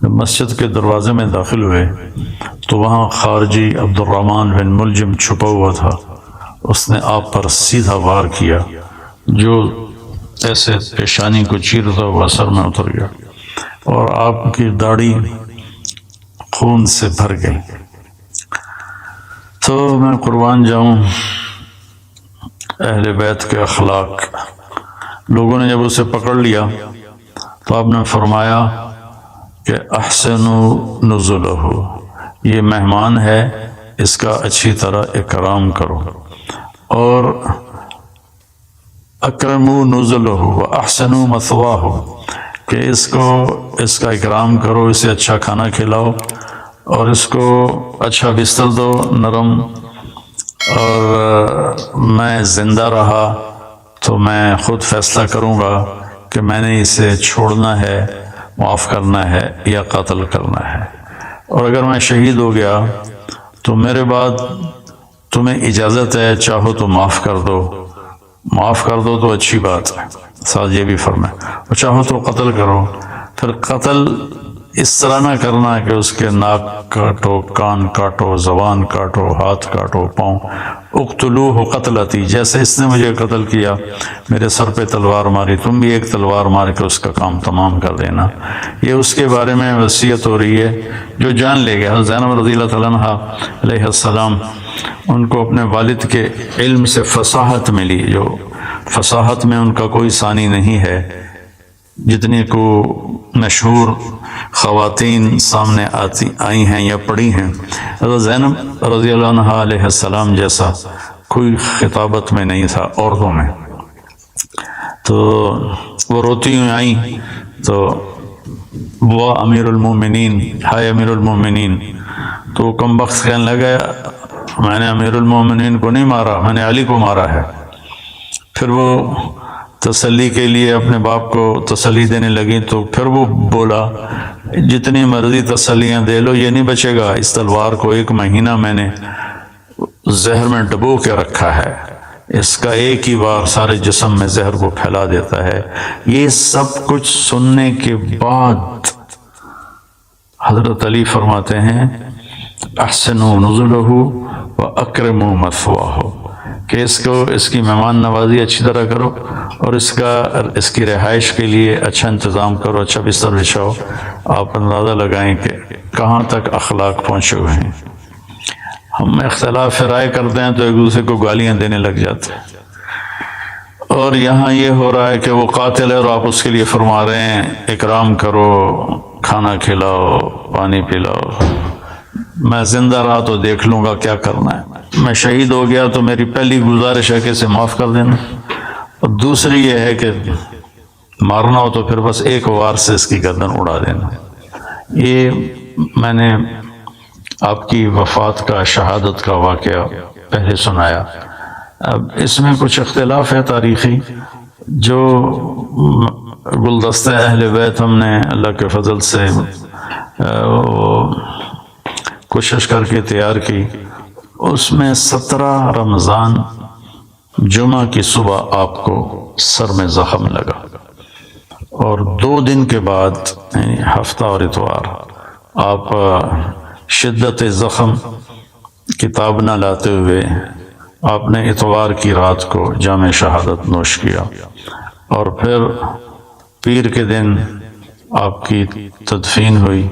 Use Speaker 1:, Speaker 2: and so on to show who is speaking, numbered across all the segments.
Speaker 1: جب مسجد کے دروازے میں داخل ہوئے تو وہاں خارجی عبد الرحمن بن ملجم چھپا ہوا تھا۔ اس نے آپ پر سیدھا وار کیا جو ایسے پیشانی کو چیرتا ہوا سر میں اتر گیا اور آپ کی داڑھی خون سے بھر گئی۔ تو میں قربان جاؤں اہل بیت کے اخلاق۔ لوگوں نے جب اسے پکڑ لیا تو آپ نے فرمایا کہ احسنوا نزلہ، یہ مہمان ہے، اس کا اچھی طرح اکرام کرو، اور اکرموا نزلہ واحسنوا مثواہ، کہ اس کا اکرام کرو، اسے اچھا کھانا کھلاؤ اور اس کو اچھا بستر دو نرم، اور میں زندہ رہا تو میں خود فیصلہ کروں گا کہ میں نے اسے چھوڑنا ہے، معاف کرنا ہے یا قتل کرنا ہے، اور اگر میں شہید ہو گیا تو میرے بعد تمہیں اجازت ہے، چاہو تو معاف کر دو تو اچھی بات ہے، ساتھ یہ بھی فرمائے، اور چاہو تو قتل کرو۔ پھر قتل اس طرح نہ کرنا کہ اس کے ناک کاٹو، کان کاٹو، زبان کاٹو، ہاتھ کاٹو، پاؤں۔ اقتلوہ قتلتی، جیسے اس نے مجھے قتل کیا، میرے سر پہ تلوار ماری، تم بھی ایک تلوار مار کے اس کا کام تمام کر دینا۔ یہ اس کے بارے میں وصیت ہو رہی ہے جو جان لے گیا۔ حضرت زینب رضی اللہ تعالیٰ عنہ علیہ السلام، ان کو اپنے والد کے علم سے فصاحت ملی، جو فصاحت میں ان کا کوئی ثانی نہیں ہے۔ جتنی کو مشہور خواتین سامنے آئی ہیں یا پڑھی ہیں، حضرت زینب رضی اللہ عنہ علیہ السلام جیسا کوئی خطابت میں نہیں تھا عورتوں میں۔ تو وہ روتی ہوئی آئیں تو وہ امیر المومنین، ہائے امیر المومنین، تو وہ کم بخت کہنے لگا میں نے امیر المومنین کو نہیں مارا، میں نے علی کو مارا ہے۔ پھر وہ تسلی کے لیے اپنے باپ کو تسلی دینے لگی تو پھر وہ بولا جتنی مرضی تسلیاں دے لو، یہ نہیں بچے گا، اس تلوار کو 1 مہینہ میں نے زہر میں ڈبو کے رکھا ہے، اس کا ایک ہی بار سارے جسم میں زہر کو پھیلا دیتا ہے۔ یہ سب کچھ سننے کے بعد حضرت علی فرماتے ہیں احسنوا نزلہ واکرموا مثواہ، کہ اس کی مہمان نوازی اچھی طرح کرو اور اس کی رہائش کے لیے اچھا انتظام کرو، اچھا بستر بچھاؤ۔ آپ اندازہ لگائیں کہ کہاں تک اخلاق پہنچے ہوئے ہیں۔ ہم اختلاف رائے کرتے ہیں تو ایک دوسرے کو گالیاں دینے لگ جاتے ہیں، اور یہاں یہ ہو رہا ہے کہ وہ قاتل ہے اور آپ اس کے لیے فرما رہے ہیں اکرام کرو، کھانا کھلاؤ، پانی پلاؤ۔ میں زندہ رہا تو دیکھ لوں گا کیا کرنا ہے، میں شہید ہو گیا تو میری پہلی گزارش ہے کہ اسے معاف کر دینا، اور دوسری یہ ہے کہ مارنا ہو تو پھر بس ایک وار سے اس کی گردن اڑا دینا۔ یہ میں نے آپ کی وفات کا، شہادت کا واقعہ پہلے سنایا۔ اب اس میں کچھ اختلاف ہے تاریخی، جو گلدستہ اہل بیت ہم نے اللہ کے فضل سے کوشش کر کے تیار کی، اس میں 17 رمضان جمعہ کی صبح آپ کو سر میں زخم لگا، اور 2 دن کے بعد یعنی ہفتہ اور اتوار آپ شدت زخم کتاب نہ لاتے ہوئے آپ نے اتوار کی رات کو جام شہادت نوش کیا، اور پھر پیر کے دن آپ کی تدفین ہوئی،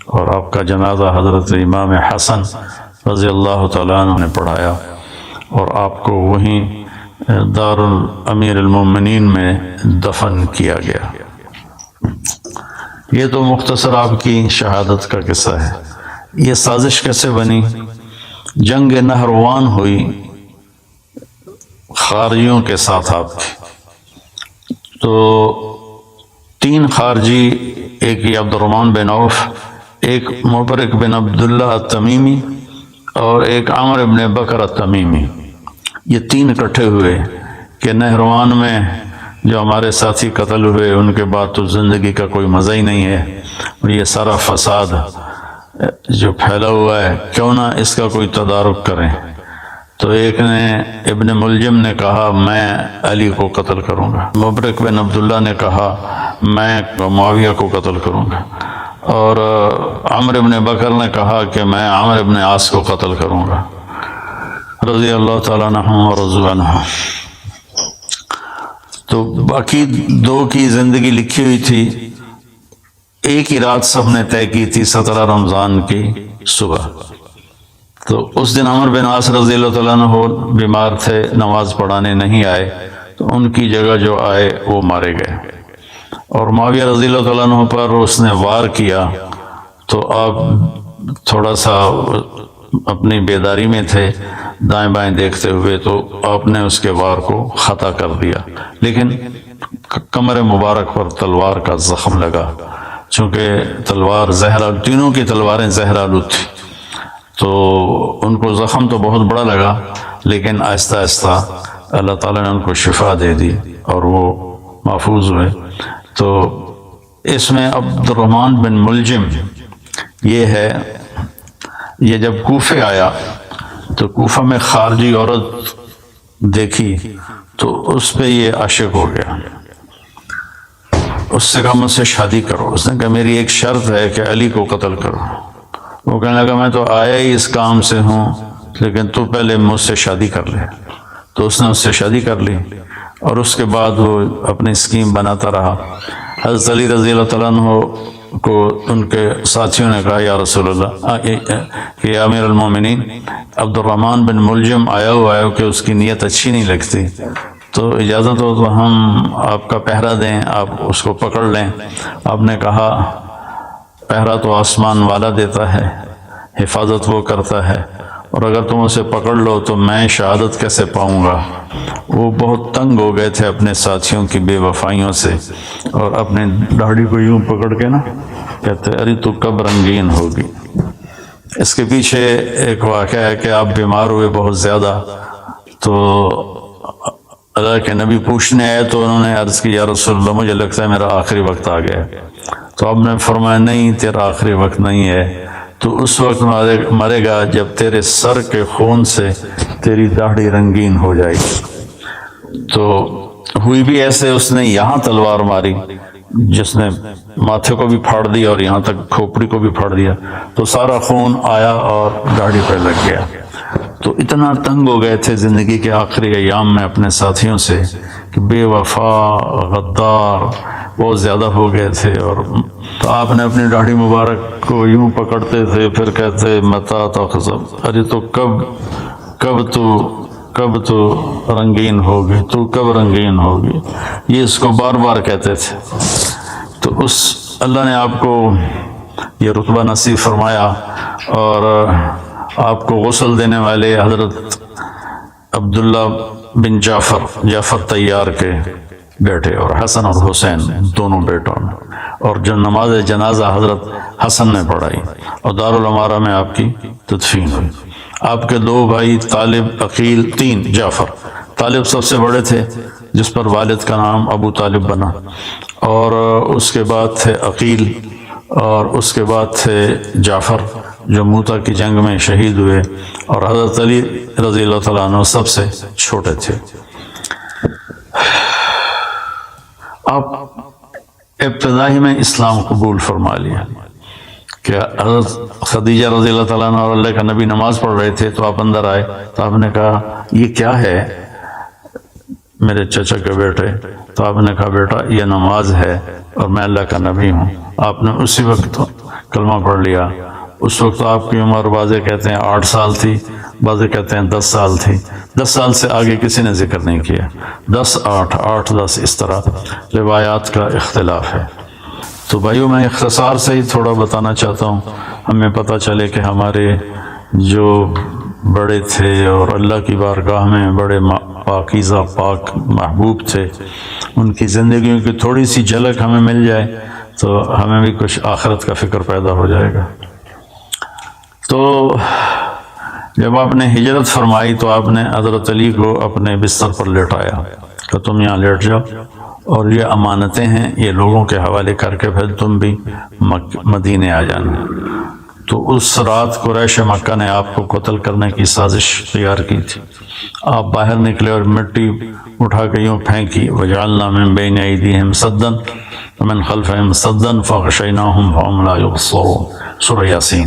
Speaker 1: اور آپ کا جنازہ حضرت امام حسن رضی اللہ تعالیٰ عنہ نے پڑھایا، اور آپ کو وہیں دار الامیر المومنین میں دفن کیا گیا۔ یہ تو مختصر آپ کی شہادت کا قصہ ہے۔ یہ سازش کیسے بنی؟ جنگ نہروان ہوئی خارجیوں کے ساتھ آپ کی، تو 3 خارجی، ایک یہ عبد الرحمن بن عوف، ایک مبرک بن عبداللہ التمیمی، اور ایک عامر بن بکر التمیمی، یہ 3 اکٹھے ہوئے کہ نہروان میں جو ہمارے ساتھی قتل ہوئے ان کے بعد تو زندگی کا کوئی مزہ ہی نہیں ہے، اور یہ سارا فساد جو پھیلا ہوا ہے کیوں نہ اس کا کوئی تدارک کریں۔ تو ایک نے ابن ملجم نے کہا میں علی کو قتل کروں گا، مبرک بن عبداللہ نے کہا میں معاویہ کو قتل کروں گا، اور عمر ابن بکر نے کہا کہ میں عمر ابن عاص کو قتل کروں گا رضی اللہ تعالیٰ عنہ اور رضو عنہ۔ تو باقی دو کی زندگی لکھی ہوئی تھی، ایک ہی رات سب نے طے کی تھی 17 رمضان کی صبح۔ تو اس دن عمر بن عاص رضی اللہ تعالیٰ عنہ بیمار تھے، نماز پڑھانے نہیں آئے، تو ان کی جگہ جو آئے وہ مارے گئے، اور معاویہ رضی اللہ تعالیٰ عنہ پر اس نے وار کیا تو آپ تھوڑا سا اپنی بیداری میں تھے، دائیں بائیں دیکھتے ہوئے، تو آپ نے اس کے وار کو خطا کر دیا، لیکن کمر مبارک پر تلوار کا زخم لگا، چونکہ تلوار زہر، تینوں کی تلواریں زہر آلود تھی، تو ان کو زخم تو بہت بڑا لگا، لیکن آہستہ آہستہ اللہ تعالیٰ نے ان کو شفا دے دی اور وہ محفوظ ہوئے۔ تو اس میں عبد الرحمن بن ملجم یہ ہے، یہ جب کوفے آیا تو کوفہ میں خارجی عورت دیکھی تو اس پہ یہ عاشق ہو گیا، اس سے کہا مجھ سے شادی کرو۔ اس نے کہا میری ایک شرط ہے کہ علی کو قتل کرو۔ وہ کہنے لگا میں تو آیا ہی اس کام سے ہوں، لیکن تو پہلے مجھ سے شادی کر لے۔ تو اس نے اس سے شادی کر لی، اور اس کے بعد وہ اپنی اسکیم بناتا رہا۔ حضرت علی رضی اللہ تعالیٰ عنہ کو ان کے ساتھیوں نے کہا یا رسول اللہ کہ یا امیر المومنین، عبد الرحمن بن ملجم آیا ہوا ہے کہ اس کی نیت اچھی نہیں لگتی، تو اجازت ہو تو ہم آپ کا پہرا دیں، آپ اس کو پکڑ لیں۔ آپ نے کہا پہرا تو آسمان والا دیتا ہے، حفاظت وہ کرتا ہے، اور اگر تم اسے پکڑ لو تو میں شہادت کیسے پاؤں گا؟ وہ بہت تنگ ہو گئے تھے اپنے ساتھیوں کی بے وفائیوں سے، اور اپنے داڑھی کو یوں پکڑ کے نا کہتے ارے تو کب رنگین ہوگی۔ اس کے پیچھے ایک واقعہ ہے کہ آپ بیمار ہوئے بہت زیادہ، تو اللہ کے نبی پوچھنے آئے تو انہوں نے عرض کی یا رسول اللہ مجھے لگتا ہے میرا آخری وقت آ گیا۔ تو آپ نے فرمایا نہیں، تیرا آخری وقت نہیں ہے، تو اس وقت مرے گا جب تیرے سر کے خون سے تیری داڑھی رنگین ہو جائے گی۔ تو ہوئی بھی ایسے، اس نے یہاں تلوار ماری جس نے ماتھے کو بھی پھاڑ دیا اور یہاں تک کھوپڑی کو بھی پھاڑ دیا، تو سارا خون آیا اور داڑھی پہ لگ گیا۔ تو اتنا تنگ ہو گئے تھے زندگی کے آخری ایام میں اپنے ساتھیوں سے کہ بے وفا، غدار بہت زیادہ ہو گئے تھے، اور تو آپ نے اپنی داڑھی مبارک کو یوں پکڑتے تھے، پھر کہتے متا تخزب، ارے تو کب تو رنگین ہوگی، تو کب رنگین ہوگی، یہ اس کو بار بار کہتے تھے۔ تو اس اللہ نے آپ کو یہ رتبہ نصیب فرمایا، اور آپ کو غسل دینے والے حضرت عبداللہ بن جعفر طیار کے بیٹے، اور حسن اور حسین دونوں بیٹوں نے، اور جو نماز جنازہ حضرت حسن نے پڑھائی، اور دارالعمارہ میں آپ کی تدفین ہوئی۔ آپ کے دو بھائی طالب، عقیل، تین جعفر۔ طالب سب سے بڑے تھے جس پر والد کا نام ابو طالب بنا، اور اس کے بعد تھے عقیل، اور اس کے بعد تھے جعفر جو موتا کی جنگ میں شہید ہوئے، اور حضرت علی رضی اللہ تعالیٰ عنہ سب سے چھوٹے تھے۔ آپ ابتدائی میں اسلام قبول فرما لیا کہ حضرت خدیجہ رضی اللہ تعالیٰ عنہ اور اللہ کا نبی نماز پڑھ رہے تھے، تو آپ اندر آئے، تو آپ نے کہا یہ کیا ہے میرے چچا کے بیٹے؟ تو آپ نے کہا بیٹا یہ نماز ہے اور میں اللہ کا نبی ہوں۔ آپ نے اسی وقت کلمہ پڑھ لیا۔ اس وقت آپ کی عمر بعضے کہتے ہیں 8 سال تھی، بعضے کہتے ہیں 10 سال تھی۔ 10 سال سے آگے کسی نے ذکر نہیں کیا، 10 8 8 10 اس طرح روایات کا اختلاف ہے۔ تو بھائیوں میں اختصار سے ہی تھوڑا بتانا چاہتا ہوں، ہمیں پتہ چلے کہ ہمارے جو بڑے تھے اور اللہ کی بارگاہ میں بڑے پاکیزہ پاک محبوب تھے، ان کی زندگیوں کی تھوڑی سی جھلک ہمیں مل جائے تو ہمیں بھی کچھ آخرت کا فکر پیدا ہو جائے گا۔ تو جب آپ نے ہجرت فرمائی تو آپ نے حضرت علی کو اپنے بستر پر لیٹایا کہ تم یہاں لیٹ جاؤ، اور یہ امانتیں ہیں، یہ لوگوں کے حوالے کر کے پھر تم بھی مدینے آ جانا۔ تو اس رات قریش مکہ نے آپ کو قتل کرنے کی سازش تیار کی تھی۔ آپ باہر نکلے اور مٹی اٹھا کے یوں پھینکی، وجعلنا من بین ایدیہم سدا، فمن خلفهم صدا فغشيناهم فهم لا يبصرون، سورہ یاسین۔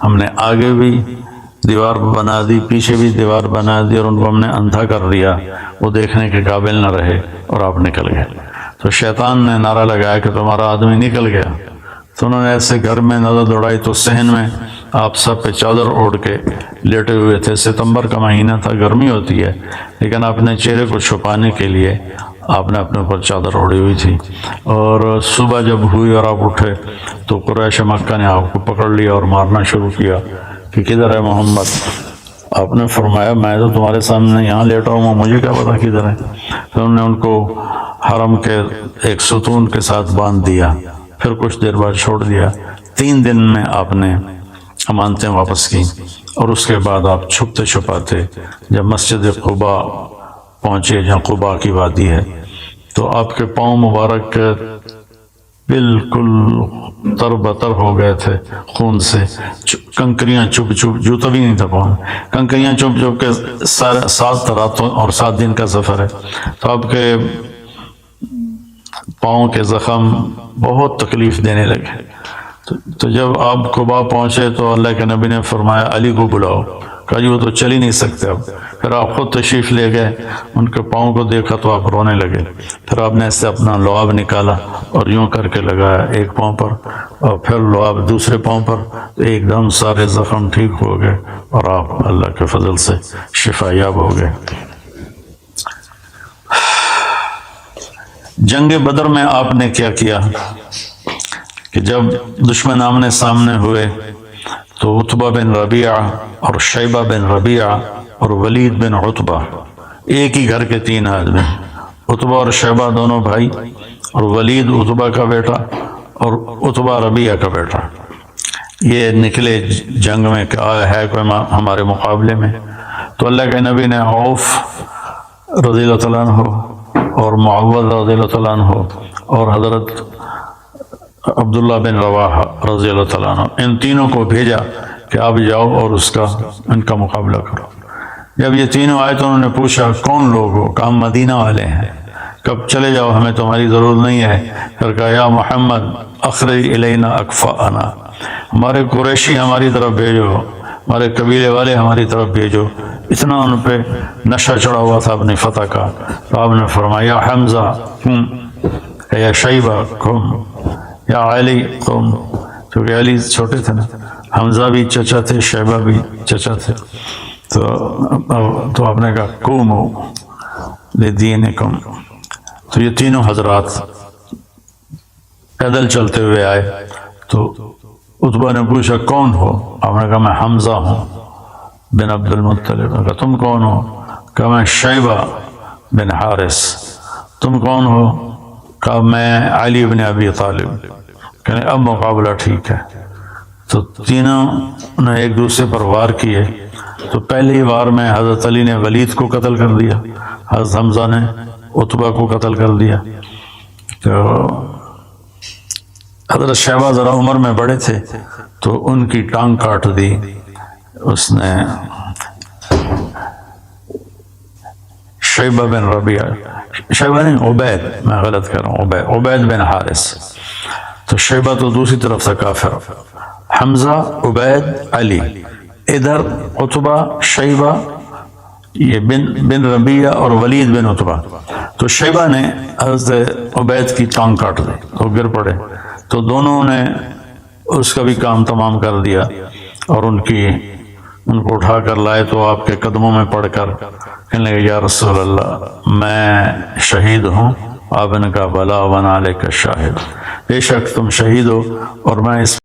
Speaker 1: ہم نے آگے بھی دیوار بنا دی، پیچھے بھی دیوار بنا دی، اور ان کو ہم نے اندھا کر دیا، وہ دیکھنے کے قابل نہ رہے اور آپ نکل گئے۔ تو شیطان نے نعرہ لگایا کہ تمہارا آدمی نکل گیا، تو انہوں نے ایسے گھر میں نظر دوڑائی تو صحن میں آپ سب پہ چادر اوڑھ کے لیٹے ہوئے تھے۔ ستمبر کا مہینہ تھا، گرمی ہوتی ہے، لیکن اپنے چہرے کو چھپانے کے لیے آپ نے اپنے اوپر چادر اوڑھی ہوئی تھی۔ اور صبح جب ہوئی اور آپ اٹھے تو قریش مکہ نے آپ کو پکڑ لیا اور مارنا شروع کیا کہ کدھر ہے محمد؟ آپ نے فرمایا میں تو تمہارے سامنے یہاں لیٹا ہوں، مجھے کیا پتا کدھر ہے؟ تو انہوں نے ان کو حرم کے ایک ستون کے ساتھ باندھ دیا، پھر کچھ دیر بعد چھوڑ دیا۔ 3 دن میں آپ نے امانتیں واپس کی، اور اس کے بعد آپ چھپتے چھپاتے جب مسجد قباء پہنچے، جہاں قباء کی وادی ہے، تو آپ کے پاؤں مبارک بالکل تر بتر ہو گئے تھے خون سے، کنکریاں چپ چپ، جوتا بھی نہیں تھا پاؤں، کنکریاں چپ چپ کے 7 راتوں اور 7 دن کا سفر ہے۔ تو آپ کے پاؤں کے زخم بہت تکلیف دینے لگے۔ تو جب آپ قباء پہنچے تو اللہ کے نبی نے فرمایا علی کو بلاؤ، کہا جی وہ تو چل ہی نہیں سکتے اب۔ پھر آپ خود تشریف لے گئے، ان کے پاؤں کو دیکھا تو آپ رونے لگے۔ پھر آپ نے ایسے اپنا لعاب نکالا اور یوں کر کے لگایا ایک پاؤں پر، اور پھر لعاب دوسرے پاؤں پر، تو ایک دم سارے زخم ٹھیک ہو گئے اور آپ اللہ کے فضل سے شفا یاب ہو گئے۔ جنگ بدر میں آپ نے کیا کیا کہ جب دشمن آمنے سامنے ہوئے تو عتبہ بن ربیعہ اور شیبہ بن ربیعہ اور ولید بن عتبہ، ایک ہی گھر کے 3 آدمی، عتبہ اور شیبہ دونوں بھائی، اور ولید عتبہ کا بیٹا اور عتبہ ربیعہ کا بیٹا، یہ نکلے جنگ میں کہ آیا ہے کوئی ہمارے مقابلے میں۔ تو اللہ کے نبی نے عوف رضی اللہ تعالیٰ عنہ اور معوذ رضی اللہ تعالیٰ عنہ اور حضرت عبداللہ بن رواحہ رضی اللہ تعالیٰ عنہ، ان تینوں کو بھیجا کہ آپ جاؤ اور ان کا مقابلہ کرو۔ جب یہ تینوں آئے تو انہوں نے پوچھا کون لوگ ہو؟ کہا ہم مدینہ والے ہیں۔ کب چلے جاؤ، ہمیں تمہاری ضرورت نہیں ہے۔ پھر کہا یا محمد اخرج الینا اکفاءنا، ہمارے قریشی ہماری طرف بھیجو، ہمارے قبیلے والے ہماری طرف بھیجو۔ اتنا ان پہ نشہ چڑھا ہوا تھا اپنی فتح کا۔ تو آپ نے فرمایا یا حمزہ قم، یا شیبہ قم، یا علی قم، کیونکہ علی چھوٹے تھے نا، حمزہ بھی چچا تھے، شیبہ بھی چچا تھے۔ تو آپ نے کہا قوموا لدینکم۔ تو یہ تینوں حضرات پیدل چلتے ہوئے آئے۔ تو عتبہ نے پوچھا کون ہو؟ آپ نے کہا میں حمزہ ہوں بن عبد المطلب۔ کہا تم کون ہو؟ کہا میں شیبہ بن حارث۔ تم کون ہو؟ کہا میں علی بن ابی طالب۔ کہ اب مقابلہ ٹھیک ہے۔ تو تینوں نے ایک دوسرے پر وار کیے۔ تو پہلی وار میں حضرت علی نے ولید کو قتل کر دیا، حضرت حمزہ نے عتبہ کو قتل کر دیا۔ تو حضرت شیبہ ذرا عمر میں بڑے تھے تو ان کی ٹانگ کاٹ دی اس نے شیبہ بن ربیعہ، شیبہ نہیں عبید، میں غلط کر رہا ہوں، عبید بن حارث۔ تو شیبہ تو دوسری طرف سے کافر، حمزہ عبید علی، ادھر عتبہ شیبہ یہ بن ربیعہ اور ولید بن عتبہ۔ تو شیبہ نے حضرت عبید کی ٹانگ کاٹ دی تو گر پڑے۔ تو دونوں نے اس کا بھی کام تمام کر دیا اور ان کو اٹھا کر لائے تو آپ کے قدموں میں پڑھ کر کہنے لگے یا رسول اللہ میں شہید ہوں۔ آپ نے کہا بلا ون علیک شاہد، بے شک تم شہید ہو اور میں اس